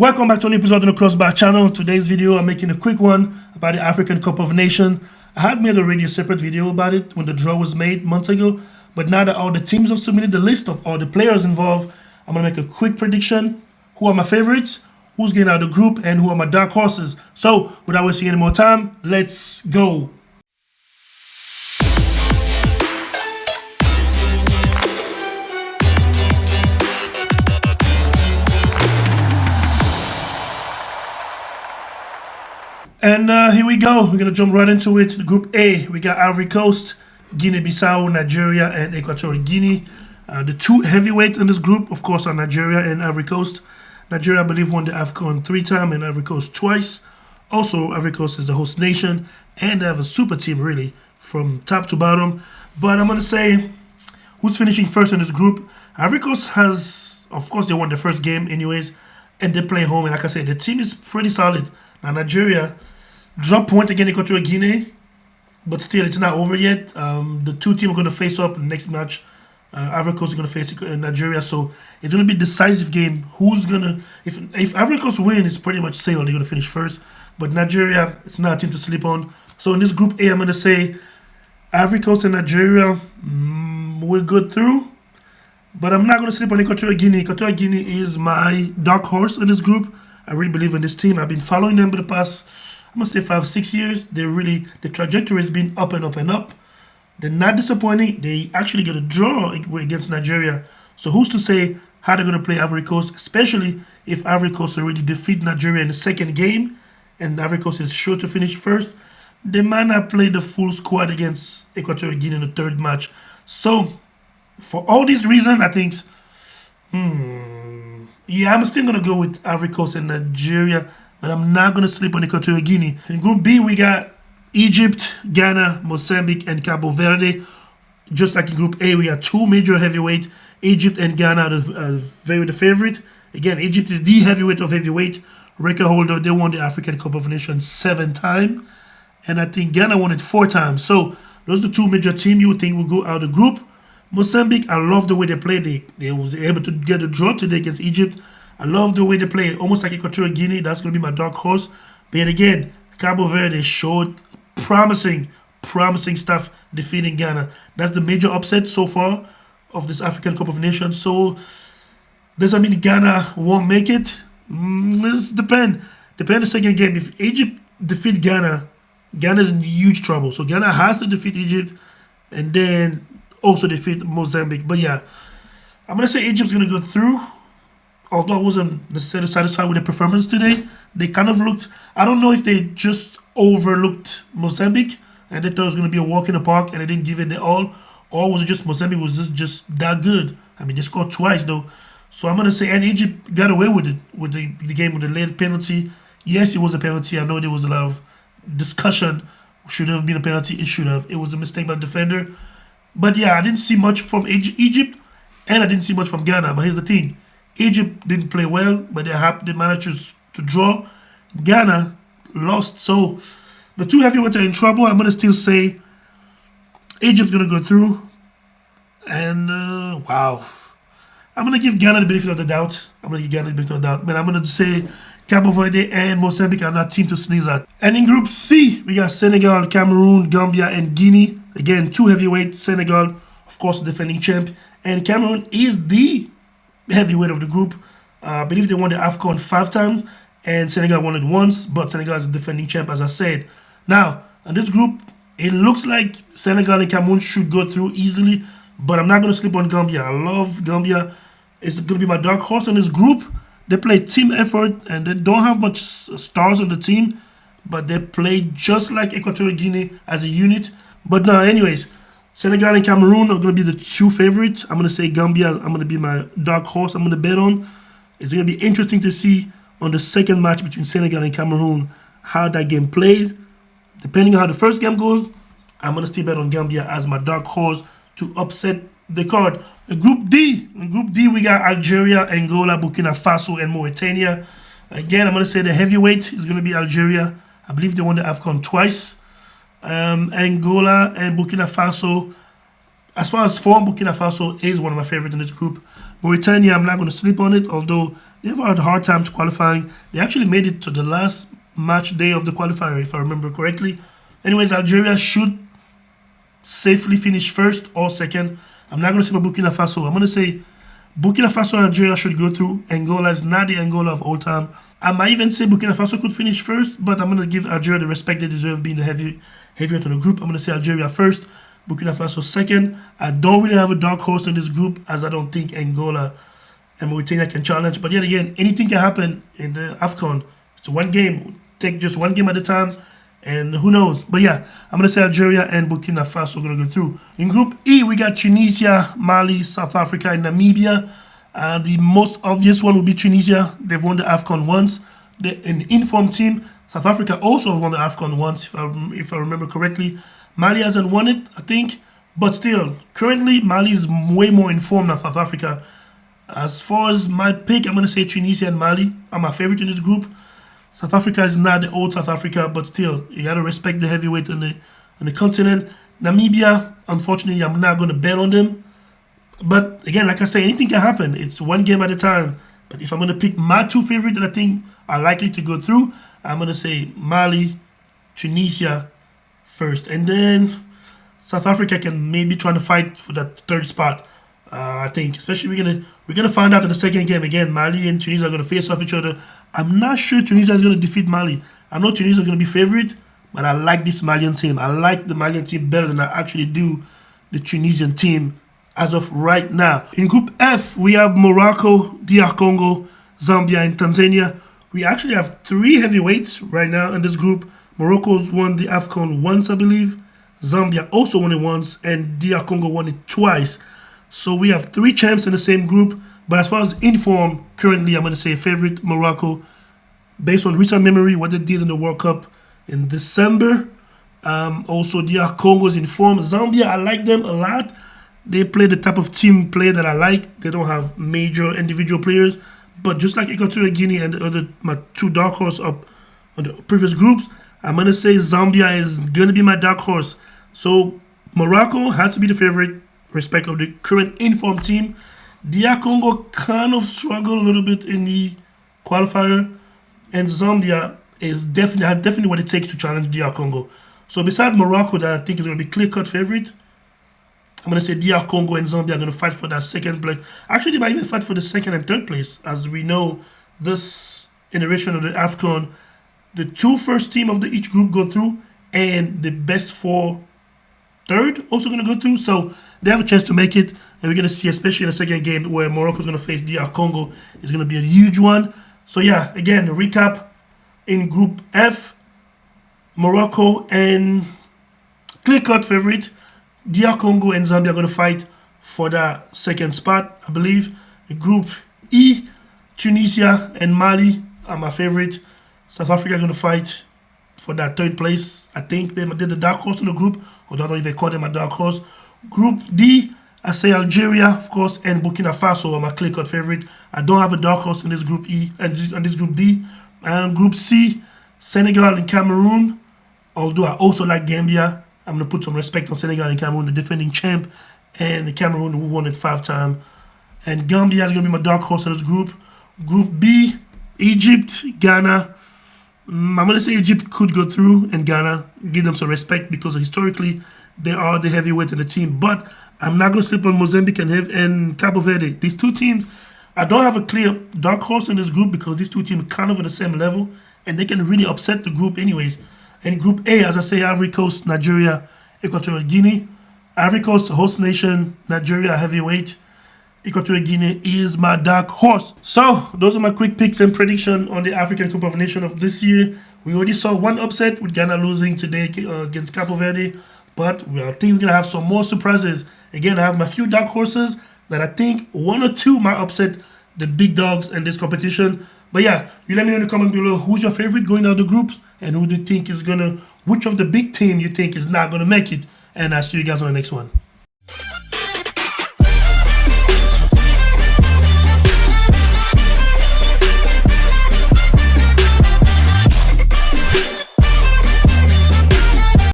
Welcome back to an episode on the Crossbar channel. Today's video, I'm making a quick one about the African Cup of Nations. I had made already a separate video about it when the draw was made months ago, but now that all the teams have submitted the list of all the players involved, I'm going to make a quick prediction. Who are my favorites, who's getting out of the group, and who are my dark horses. So, without wasting any more time, let's go. And here we go. We're going to jump right into it. Group A, we got Ivory Coast, Guinea-Bissau, Nigeria, and Equatorial Guinea. The two heavyweights in this group, of course, are Nigeria and Ivory Coast. Nigeria, I believe, won the AFCON 3 times and Ivory Coast twice. Also, Ivory Coast is the host nation, and they have a super team, really, from top to bottom. But I'm going to say, who's finishing first in this group? Ivory Coast has, of course, they won the first game anyways, and they play home. And like I said, the team is pretty solid. Now, Nigeria dropped point against Equatorial Guinea, but still, it's not over yet. The two teams are going to face up in the next match. Ivory Coast is going to face Nigeria, so it's going to be a decisive game. Who's going to... If Ivory Coast win, it's pretty much sailed. They're going to finish first. But Nigeria, it's not a team to sleep on. So in this Group A, I'm going to say Ivory Coast and Nigeria will go through. But I'm not going to sleep on Equatorial Guinea. Equatorial Guinea is my dark horse in this group. I really believe in this team. I've been following them for the past, I'm going to say 5-6 years. The trajectory has been up and up and up. They're not disappointing. They actually get a draw against Nigeria. So who's to say how they're going to play Ivory Coast, especially if Ivory Coast already defeat Nigeria in the second game and Ivory Coast is sure to finish first. They might not play the full squad against Equatorial Guinea in the third match. So for all these reasons, I think... Yeah, I'm still going to go with Ivory Coast and Nigeria, but I'm not going to sleep on Equatorial Guinea. In Group B, we got Egypt, Ghana, Mozambique, and Cabo Verde. Just like in Group A, we got two major heavyweights. Egypt and Ghana are the favorite. Again, Egypt is the heavyweight of heavyweight. Record holder, they won the African Cup of Nations 7 times. And I think Ghana won it 4 times. So those are the two major teams you would think will go out of the group. Mozambique, I love the way they play. They was able to get a draw today against Egypt. I love the way they play, almost like Equatorial Guinea. That's going to be my dark horse. But again, Cabo Verde showed promising stuff defeating Ghana. That's the major upset so far of this African Cup of Nations. So does that mean Ghana won't make it? This depends. Depends the second game. If Egypt defeat Ghana, Ghana's in huge trouble. So Ghana has to defeat Egypt and then also defeat Mozambique. But yeah, I'm going to say Egypt's going to go through. Although I wasn't necessarily satisfied with the performance today. They kind of looked... I don't know if they just overlooked Mozambique and they thought it was going to be a walk in the park and they didn't give it their all. Or was it just Mozambique was just that good? I mean, they scored twice though. So I'm going to say... And Egypt got away with it, with the game with the late penalty. Yes, it was a penalty. I know there was a lot of discussion. Should have been a penalty. It should have. It was a mistake by the defender. But yeah, I didn't see much from Egypt, and I didn't see much from Ghana. But here's the thing. Egypt didn't play well, but they managed to draw. Ghana lost. So the two heavyweights are in trouble. I'm going to still say Egypt's going to go through. And, wow. I'm going to give Ghana the benefit of the doubt. But I'm going to say Cabo Verde and Mozambique are not team to sneeze at. And in Group C, we got Senegal, Cameroon, Gambia, and Guinea. Again, two heavyweights. Senegal, of course, defending champ. And Cameroon is the heavyweight of the group. I believe they won the AFCON 5 times. And Senegal won it once. But Senegal is the defending champ, as I said. Now, in this group, it looks like Senegal and Cameroon should go through easily. But I'm not going to sleep on Gambia. I love Gambia. It's going to be my dark horse in this group. They play team effort. And they don't have much stars on the team. But they play just like Equatorial Guinea as a unit. But now, anyways, Senegal and Cameroon are going to be the two favorites. I'm going to say Gambia, I'm going to be my dark horse. I'm going to bet on. It's going to be interesting to see on the second match between Senegal and Cameroon how that game plays. Depending on how the first game goes, I'm going to still bet on Gambia as my dark horse to upset the card. In Group D, we got Algeria, Angola, Burkina Faso, and Mauritania. Again, I'm going to say the heavyweight is going to be Algeria. I believe they won the AFCON twice. Angola and Burkina Faso. As far as form, Burkina Faso is one of my favorites in this group. Mauritania, I'm not going to sleep on it, although they've had hard times qualifying. They actually made it to the last match day of the qualifier, if I remember correctly. Anyways, Algeria should safely finish first or second. I'm not going to say Burkina Faso. I'm going to say Burkina Faso and Algeria should go through. Angola is not the Angola of old time. I might even say Burkina Faso could finish first, but I'm going to give Algeria the respect they deserve, being the heavyweight of the group. I'm going to say Algeria first, Burkina Faso second. I don't really have a dark horse in this group, as I don't think Angola and Mauritania can challenge. But yet again, anything can happen in the AFCON. It's one game. Take just one game at a time, and who knows. But yeah, I'm going to say Algeria and Burkina Faso are going to go through. In Group E, we got Tunisia, Mali, South Africa, and Namibia. The most obvious one would be Tunisia. They've won the AFCON once. They're an informed team. South Africa also won the AFCON once, if I remember correctly. Mali hasn't won it, I think. But still, currently, Mali is way more informed than South Africa. As far as my pick, I'm going to say Tunisia and Mali are my favorite in this group. South Africa is not the old South Africa, but still, you got to respect the heavyweight on the continent. Namibia, unfortunately, I'm not going to bet on them. But again, like I say, anything can happen. It's one game at a time. But if I'm going to pick my two favorites that I think are likely to go through, I'm going to say Mali, Tunisia first. And then South Africa can maybe try to fight for that third spot. I think, especially we're gonna find out in the second game again. Mali and Tunisia are gonna face off each other. I'm not sure Tunisia is gonna defeat Mali. I know Tunisia is gonna be favorite, but I like this Malian team. I like the Malian team better than I actually do the Tunisian team as of right now. In Group F, we have Morocco, DR Congo, Zambia, and Tanzania. We actually have three heavyweights right now in this group. Morocco's won the AFCON once, I believe. Zambia also won it once, and DR Congo won it twice. So we have three champs in the same group. But as far as inform, currently I'm going to say favorite Morocco, based on recent memory, what they did in the World Cup in December. Also, DR Congo is in form. Zambia, I like them a lot. They play the type of team play that I like. They don't have major individual players. But just like Equatorial Guinea and the other, my two dark horse up on the previous groups, I'm going to say Zambia is going to be my dark horse. So Morocco has to be the favorite, respect of the current informed team. DR Congo kind of struggled a little bit in the qualifier, and Zambia is definitely what it takes to challenge DR Congo. So besides Morocco, that I think is going to be clear-cut favorite, I'm going to say DR Congo and Zambia are going to fight for that second place. Actually, they might even fight for the second and third place. As we know, this iteration of the AFCON, the two first team of each group go through, and the best four third also going to go through. So they have a chance to make it. And we're going to see, especially in the second game where Morocco is going to face DR Congo, is going to be a huge one. So yeah, again, the recap in Group F, Morocco and clear-cut favorite, DR Congo and Zambia are going to fight for that second spot, I believe. In Group E, Tunisia and Mali are my favorite. South Africa are going to fight for that third place. I think they're the dark horse in the group, although I don't even call them a dark horse. Group D, I say Algeria, of course, and Burkina Faso are my clear-cut favorite. I don't have a dark horse in this Group E and this Group D. And Group C, Senegal and Cameroon, although I also like Gambia. I'm going to put some respect on Senegal and Cameroon, the defending champ, and the Cameroon who won it 5 times. And Gambia is going to be my dark horse in this group. Group B, Egypt, Ghana. I'm going to say Egypt could go through, and Ghana, give them some respect because historically they are the heavyweight in the team. But I'm not going to sleep on Mozambique and Cabo Verde. These two teams, I don't have a clear dark horse in this group because these two teams are kind of on the same level, and they can really upset the group anyways. In Group A, as I say, Ivory Coast, Nigeria, Equatorial Guinea. Ivory Coast, host nation, Nigeria, heavyweight. Equatorial Guinea is my dark horse. So, those are my quick picks and prediction on the African Cup of Nations of this year. We already saw one upset with Ghana losing today against Cabo Verde, but I think we're going to have some more surprises. Again, I have my few dark horses that I think one or two might upset the big dogs in this competition. But yeah, you let me know in the comment below who's your favorite going out the groups and who do you think is which of the big team you think is not gonna make it. And I'll see you guys on the next one.